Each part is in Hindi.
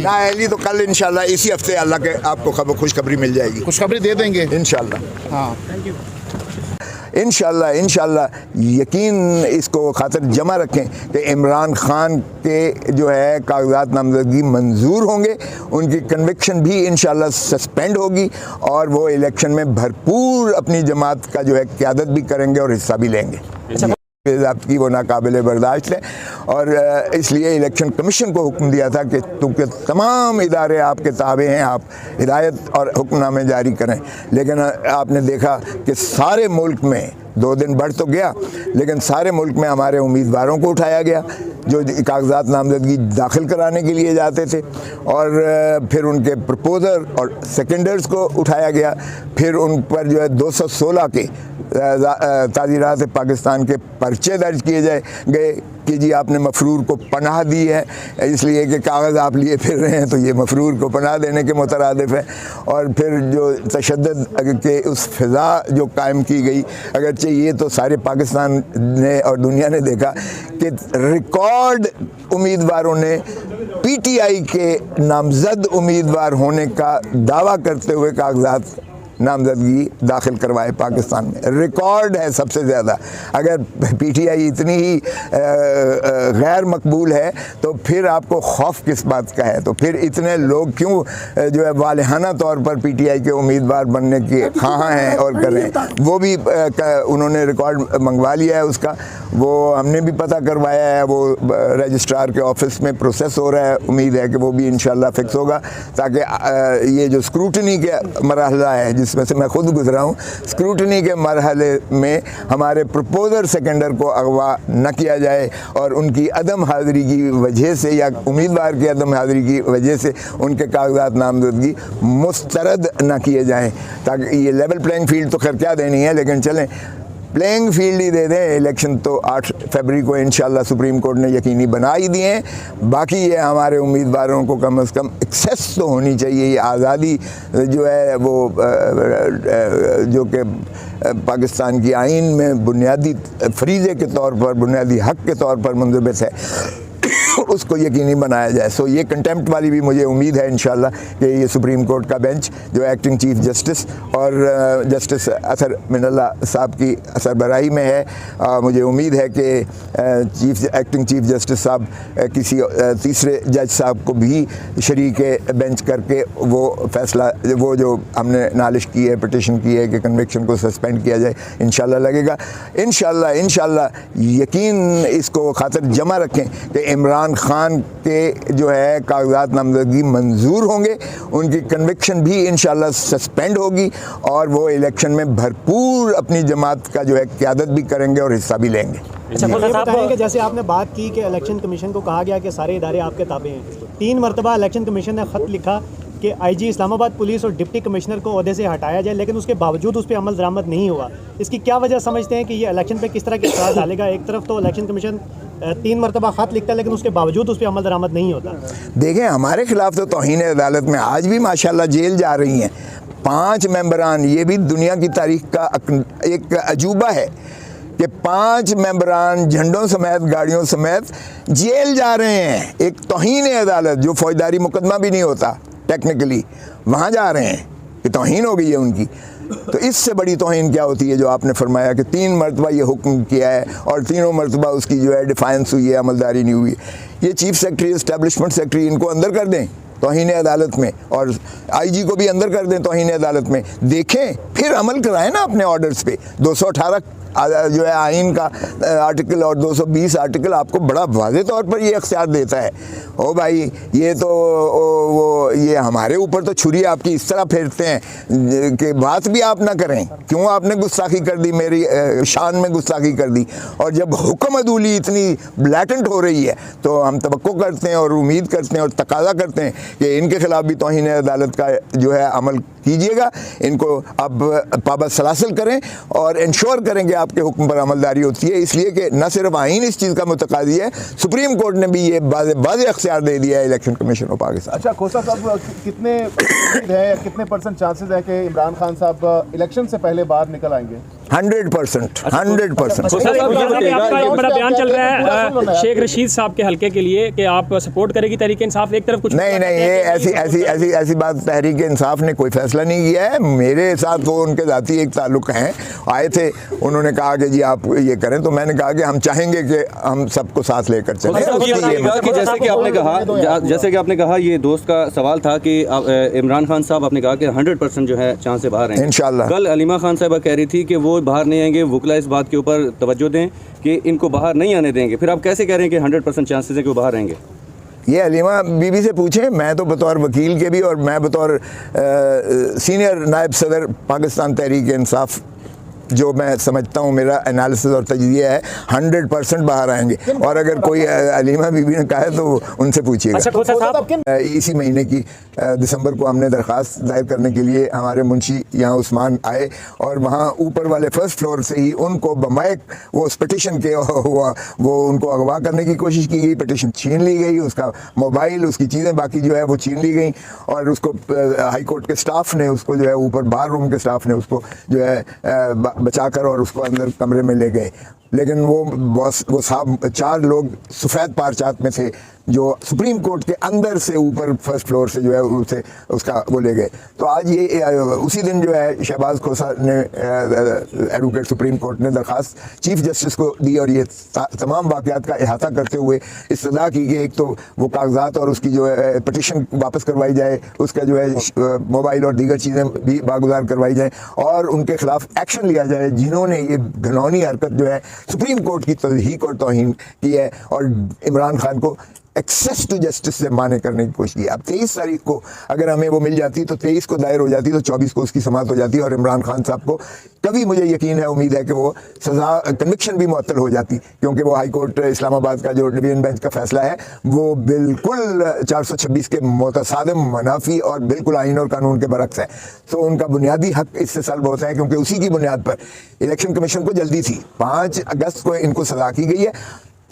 नाअहली तो कल इंशाल्लाह इसी हफ्ते अल्लाह के आपको खुशखबरी मिल जाएगी, खुशखबरी दे देंगे इंशाल्लाह। हाँ इंशाल्लाह यकीन इसको खातिर जमा रखें कि इमरान खान के जो है कागजात नामजदगी मंजूर होंगे, उनकी कन्विक्शन भी इंशाल्लाह सस्पेंड होगी और वो इलेक्शन में भरपूर अपनी जमात का जो है क़यादत भी करेंगे और हिस्सा भी लेंगे। की वो नाकाबिल बर्दाश्त है और इसलिए इलेक्शन कमीशन को हुक्म दिया था कि क्योंकि तमाम इदारे आपके ताबे हैं, आप हिदायत और हुक्मनामे जारी करें। लेकिन आपने देखा कि सारे मुल्क में 2 दिन बढ़ तो गया, लेकिन सारे मुल्क में हमारे उम्मीदवारों को उठाया गया जो कागजात नामजदगी दाखिल कराने के लिए जाते थे, और फिर उनके प्रपोज़र और सेकेंडर्स को उठाया गया। फिर उन पर जो है 216 के ताज़ीरात पाकिस्तान के पर्चे दर्ज किए गए कि जी आपने मफरूर को पनाह दी है, इसलिए कि कागज़ आप लिए फिर रहे हैं तो ये मफरूर को पनाह देने के मुतरादिफ है। और फिर जो तशद्दुद के उस फ़िज़ा जो कायम की गई, अगरचे ये तो सारे पाकिस्तान ने और दुनिया ने देखा कि रिकॉर्ड उम्मीदवारों ने PTI के नामज़द उम्मीदवार होने का दावा करते हुए कागजात नामजदगी दाखिल करवाए पाकिस्तान में, रिकॉर्ड है सबसे ज़्यादा। अगर PTI इतनी ही गैर मकबूल है तो फिर आपको खौफ किस बात का है? तो फिर इतने लोग क्यों जो है वालिहाना तौर पर PTI के उम्मीदवार बनने के ख़्वाह हैं और कर रहे हैं? वो भी उन्होंने रिकॉर्ड मंगवा लिया है उसका, वो हमने भी पता करवाया है, वो रजिस्ट्रार के ऑफिस में प्रोसेस हो रहा है। उम्मीद है कि वो भी इंशाल्लाह फिक्स होगा, ताकि ये जो स्क्रूटनी के मरहला है जिसमें से मैं खुद गुजरा हूँ, स्क्रूटनी के मरहले में हमारे प्रपोज़र सेकेंडर को अगवा न किया जाए और उनकी अदम हाज़िरी की वजह से या उम्मीदवार की अदम हाज़िरी की वजह से उनके कागजात नामजदगी मुस्तरद न किए जाएँ, ताकि ये लेवल प्लेइंग फील्ड तो खैर क्या देनी है, लेकिन चलें प्लेइंग फील्ड ही दे दें। इलेक्शन तो 8 फरवरी को इंशाल्लाह सुप्रीम कोर्ट ने यकीनी बना ही दिए हैं। बाकी ये हमारे उम्मीदवारों को कम से कम एक्सेस तो होनी चाहिए, ये आज़ादी जो है वो जो कि पाकिस्तान की आइन में बुनियादी फरीज़े के तौर पर, बुनियादी हक़ के तौर पर मुंज़बित है, उसको यकीनी बनाया जाए। सो ये कंटेम्प्ट वाली भी मुझे उम्मीद है इंशाल्लाह कि ये सुप्रीम कोर्ट का बेंच जो एक्टिंग चीफ जस्टिस और जस्टिस असर मिनल्ला साहब की सरबराही में है, मुझे उम्मीद है कि एक्टिंग चीफ जस्टिस साहब किसी तीसरे जज साहब को भी शरीक बेंच करके वो फैसला, वो जो हमने नालिश की है, पिटिशन की है कि कन्विक्शन को सस्पेंड किया जाए, इंशाल्लाह लगेगा। इंशाल्लाह यकीन इसको खातिर जमा रखें कि इमरान खान के जो है कागजात नामजदगी मंजूर होंगे, उनकी कन्विक्शन भी इंशाल्लाह सस्पेंड होगी और वो इलेक्शन में भरपूर अपनी जमात का जो है क़यादत भी करेंगे और हिस्सा भी लेंगे। अच्छा, ये बताएं कि जैसे आपने बात की कि इलेक्शन कमीशन को कहा गया कि सारे इदारे आपके ताबे हैं, 3 मरतबा इलेक्शन कमीशन ने ख़त लिखा कि IG इस्लामाबाद पुलिस और डिप्टी कमिश्नर को ओहदे से हटाया जाए, लेकिन उसके बावजूद उस पर अमल दरामद नहीं हुआ। इसकी क्या वजह समझते हैं कि ये इलेक्शन पे किस तरह के असर डालेगा? एक तरफ तो इलेक्शन कमीशन 3 मरतबा ख़त लिखता है लेकिन उसके बावजूद उस पर अमल दरामद नहीं होता। देखें, हमारे खिलाफ तो तौहीन अदालत में आज भी माशाल्लाह जेल जा रही हैं 5 मेंबरान। ये भी दुनिया की तारीख का एक अजूबा है कि 5 मेंबरान झंडों समेत, गाड़ियों समेत जेल जा रहे हैं। एक तौहीन अदालत जो फौजदारी मुकदमा भी नहीं होता टेक्निकली, वहाँ जा रहे हैं, कि तौहीन हो गई है उनकी। तो इससे बड़ी तौहीन क्या होती है जो आपने फरमाया कि 3 मरतबा ये हुक्म किया है और तीनों मरतबा उसकी जो है डिफाइंस हुई है, अमलदारी नहीं हुई। ये चीफ सेक्रेटरी, इस्टेब्लिशमेंट सेक्रेटरी, इनको अंदर कर दें तौहीन अदालत में और IG को भी अंदर कर दें तौहीन अदालत में, देखें फिर अमल कराएं ना अपने ऑर्डर्स पे। 218 जो है आइन का आर्टिकल और 220 आर्टिकल आपको बड़ा वाज़े तौर पर ये अख्तियार देता है। ओ भाई, ये तो वो ये हमारे ऊपर तो छुरी आपकी इस तरह फेरते हैं कि बात भी आप ना करें। क्यों आपने गुस्ताखी कर दी, मेरी शान में गुस्ताखी कर दी? और जब हुक्म अदूली इतनी ब्लैटेंट हो रही है तो हम तवक्को करते हैं और उम्मीद करते हैं और तकाजा करते हैं कि इनके खिलाफ भी तौहीन अदालत का जो है अमल कीजिएगा, इनको अब पाबंद सलासिल करें और इंश्योर करें कि आपके हुक्म पर अमलदारी होती है। इसलिए कि न सिर्फ आइन इस चीज़ का मुतकादी है, सुप्रीम कोर्ट ने भी ये बाज़ अख्तियार दे दिया है इलेक्शन कमीशन ऑफ पाकिस्तान। अच्छा खोसा साहब, कितने है, कितने % चांसेस है कि इमरान खान साहब इलेक्शन से पहले बाहर निकल आएंगे? 100%। सर, आपका एक बड़ा बयान चल रहा है शेख रशीद साहब के हल्के के लिए कि आप सपोर्ट करेगी तहरीक इंसाफ, एक तरफ कुछ नहीं, ये ऐसी बात तहरीक इंसाफ ने कोई फैसला नहीं किया है। मेरे साथ वो उनके ज़ाती एक ताल्लुक़ हैं, आए थे, उन्होंने कहा कि जी आप ये करें, तो मैंने कहा कि हम चाहेंगे कि हम सबको साथ लेकर चलें। जैसे कि आपने कहा ये दोस्त का सवाल था कि इमरान खान साहब आपने कहा कि 100% जो है चांस से बाहर हैं इंशाल्लाह। कल अलीमा खान साहबा कह रही थी कि वो बाहर नहीं आएंगे, वकला इस बात के ऊपर तवज्जो दें कि इनको बाहर नहीं आने देंगे, फिर आप कैसे कह रहे हैं कि 100% चांसेस है कि वो बाहर रहेंगे? ये अलीमा बीबी से पूछें, मैं तो बतौर वकील के भी और मैं बतौर सीनियर नायब सदर पाकिस्तान तहरीक इंसाफ जो मैं समझता हूँ, मेरा एनालिसिस और तजज़िया है 100% बाहर आएंगे। और अगर कोई अलीमा बीबी ने कहा है तो उनसे पूछिएगा। इसी महीने की दिसंबर को हमने दरख्वास्त दायर करने के लिए हमारे मुंशी यहाँ उस्मान आए और वहाँ ऊपर वाले फर्स्ट फ्लोर से ही उनको बम्बाई वो उस पटिशन के वो उनको अगवा करने की कोशिश की गई, पटिशन छीन ली गई, उसका मोबाइल, उसकी चीज़ें बाकी जो है वो छीन ली गई और उसको हाई कोर्ट के स्टाफ ने उसको जो है ऊपर बार रूम के स्टाफ ने उसको जो है बचाकर और उसको अंदर कमरे में ले गए। लेकिन वो साहब 4 लोग सफ़ेद पारचात में थे जो सुप्रीम कोर्ट के अंदर से ऊपर फर्स्ट फ्लोर से जो है उसे उसका वो ले गए। तो आज ये उसी दिन जो है शहबाज खोसा ने एडवोकेट सुप्रीम कोर्ट ने दरख्वास्त चीफ जस्टिस को दी और ये तमाम वाक़यात का अहाता करते हुए इस्तदा की कि एक तो वो कागजात और उसकी जो है पटिशन वापस करवाई जाए, उसका जो है मोबाइल और दीगर चीज़ें भी बागुजार करवाई जाए और उनके खिलाफ एक्शन लिया जाए जिन्होंने ये घिनौनी हरकत जो है सुप्रीम कोर्ट की तज़हीक और तौहीन की है और इमरान खान को एक्सेस टू जस्टिस से माने करने की कोशिश की। अब 23 तारीख को अगर हमें वो मिल जाती तो 23 को दायर हो जाती तो 24 को उसकी समाअत हो जाती और इमरान खान साहब को कभी मुझे यकीन है, उम्मीद है कि वो सज़ा कन्विक्शन भी मुअत्तल हो जाती, क्योंकि वो हाई कोर्ट इस्लामाबाद का जो डिवीजन बेंच का फैसला है वो बिल्कुल 426 के मुतसादिम, मुनाफी और बिल्कुल आइन और कानून के बरक्स है। तो उनका बुनियादी हक इससे सल्ब होता है, क्योंकि उसी की बुनियाद पर इलेक्शन कमीशन को जल्दी थी, 5 अगस्त को इनको सज़ा की गई है,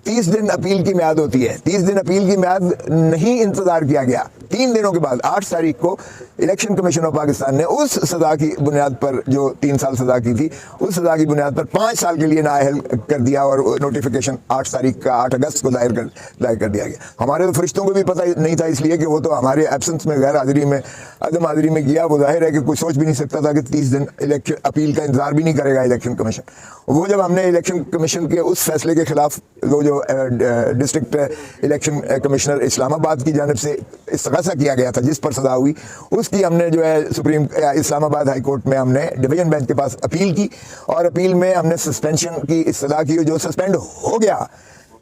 30 दिन अपील की म्याद होती है, 30 दिन अपील की म्याद नहीं इंतज़ार किया गया। 3 दिनों के बाद 8 तारीख को इलेक्शन कमीशन ऑफ पाकिस्तान ने उस सज़ा की बुनियाद पर जो 3 साल सज़ा की थी, उस सज़ा की बुनियाद पर 5 साल के लिए नाअहल कर दिया और नोटिफिकेशन 8 तारीख का 8 अगस्त को दायर कर दिया गया। हमारे तो फरिश्तों को भी पता नहीं था, इसलिए कि वो तो हमारे एब्सेंस में, गैर हाज़िरी में, अदम हाज़िरी में किया। वो जाहिर है कि कोई सोच भी नहीं सकता था कि 30 दिन इलेक्शन अपील का इंतज़ार भी नहीं करेगा इलेक्शन कमीशन। वो जब हमने इलेक्शन कमीशन के उस फैसले के खिलाफ वो जो डिस्ट्रिक्ट इलेक्शन कमिश्नर इस्लामाबाद की जानिब से इस्तग़ासा किया गया था जिस पर सज़ा हुई, उसकी हमने जो है सुप्रीम इस्लामाबाद हाई कोर्ट में हमने डिवीजन बेंच के पास अपील की और अपील में हमने सस्पेंशन की इस्तदा की। जो सस्पेंड हो गया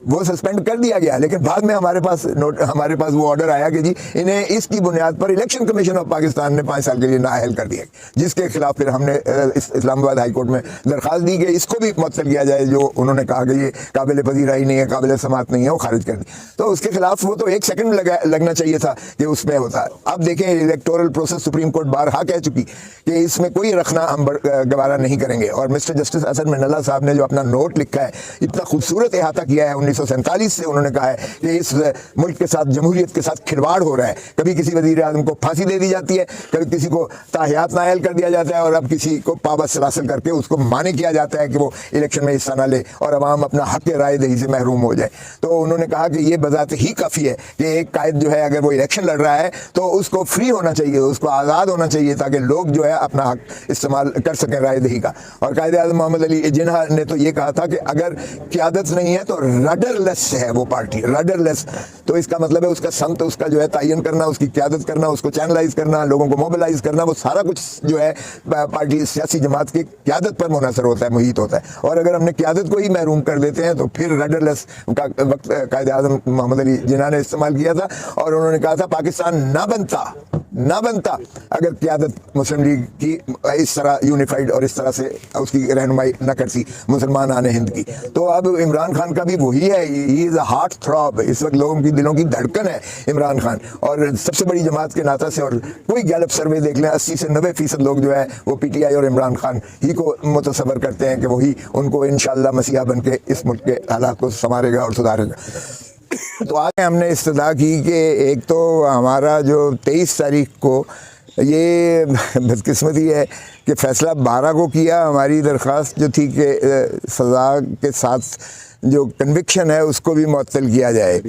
वो सस्पेंड कर दिया गया, लेकिन बाद में हमारे पास वो ऑर्डर आया कि जी इन्हें इसकी बुनियाद पर इलेक्शन कमीशन ऑफ पाकिस्तान ने 5 साल के लिए नाअहल कर दिया, जिसके खिलाफ फिर हमने इस्लामाबाद हाई कोर्ट में दरख्वास्त दी कि इसको भी मुअत्तल किया जाए। जो उन्होंने कहा कि ये काबिल पजीराई नहीं है, काबिल समाअत नहीं है, वो खारिज कर दी। तो उसके खिलाफ वो तो 1 सेकंड लगना चाहिए था कि उसमें होता। अब देखें, इलेक्टोरल प्रोसेस सुप्रीम कोर्ट बारहा कह चुकी कि इसमें कोई रखना हम गवारा नहीं करेंगे। और मिस्टर जस्टिस हसन मिनल्ला साहब ने जो अपना नोट लिखा है, इतना खूबसूरत अहाता किया है 1947 से, उन्होंने कहा है कि इस मुल्क के साथ, जमहूरियत के साथ खिलवाड़ हो रहा है। कभी किसी वज़ीर आज़म को फांसी दे दी जाती है, कभी किसी को ताहियात नाअहल कर दिया जाता है और अब किसी को पाबंद सलासल करके उसको माने किया जाता है कि वो इलेक्शन में हिस्सा ना ले और अवाम अपना हक राय दही से महरूम हो जाए। तो उन्होंने कहा कि ये बजाते ही काफ़ी है कि एक कायद जो है अगर वो इलेक्शन लड़ रहा है तो उसको फ्री होना चाहिए, उसको आज़ाद होना चाहिए ताकि लोग जो है अपना हक इस्तेमाल कर सकें राय दही का। और कायदे आज़म मोहम्मद अली जिन्ना ने तो ये कहा था कि अगर क़यादत नहीं है तो रडरलेस है वो पार्टी, रडरलेस। तो इसका मतलब है उसका संत, उसका जो है तयन करना, उसकी क़यादत करना, उसको चैनलाइज करना, लोगों को मोबिलाइज करना, वो सारा कुछ जो है पार्टी सियासी जमात की क़यादत पर मुनहसर होता है, मुहित होता है। और अगर हमने क़यादत को ही महरूम कर देते हैं तो फिर रडरलेस का वक्त कायदे आज़म मोहम्मद अली जिन्ना ने इस्तेमाल किया था। और उन्होंने कहा था पाकिस्तान ना बनता अगर क़यादत मुस्लिम लीग की इस तरह यूनिफाइड और इस तरह से उसकी रहनुमाई न करती मुसलमान आने हिंद की। तो अब इमरान खान का भी वही है, he is a heart throb, इस वक्त लोगों की दिलों की धड़कन है इमरान खान। और सबसे बड़ी जमात के नाता से, और कोई गैलप सर्वे देख लें, 80 से 90% लोग जो है वो PTI और इमरान खान ही को मुतसव्वर करते हैं कि वही उनको इंशाअल्लाह मसीहा बन के इस मुल्क के हालात को संवारेगा और सुधारेगा। तो आज हमने इस्तदा की कि एक तो हमारा जो 23 तारीख को ये बदकिस्मती है कि फ़ैसला 12 को किया, हमारी दरख्वास्त जो थी कि सज़ा के साथ जो कन्विक्शन है उसको भी मुअत्तल किया जाए,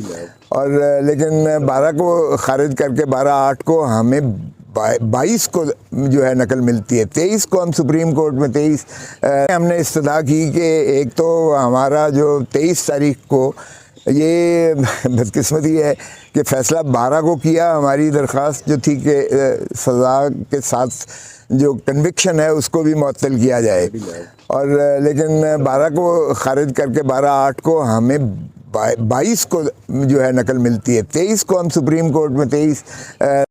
और लेकिन 12 को ख़ारिज करके 12/8 को हमें 22 को जो है नकल मिलती है। 23 को हम सुप्रीम कोर्ट में 23 हमने इस्तदा की कि एक तो हमारा जो 23 तारीख को, ये बदकिस्मती है कि फ़ैसला 12 को किया, हमारी दरख्वास्त जो थी कि सज़ा के साथ जो कन्विक्शन है उसको भी मुअत्तल किया जाए, और लेकिन 12 को ख़ारिज करके 12/8 को हमें 22 को जो है नकल मिलती है। 23 को हम सुप्रीम कोर्ट में 23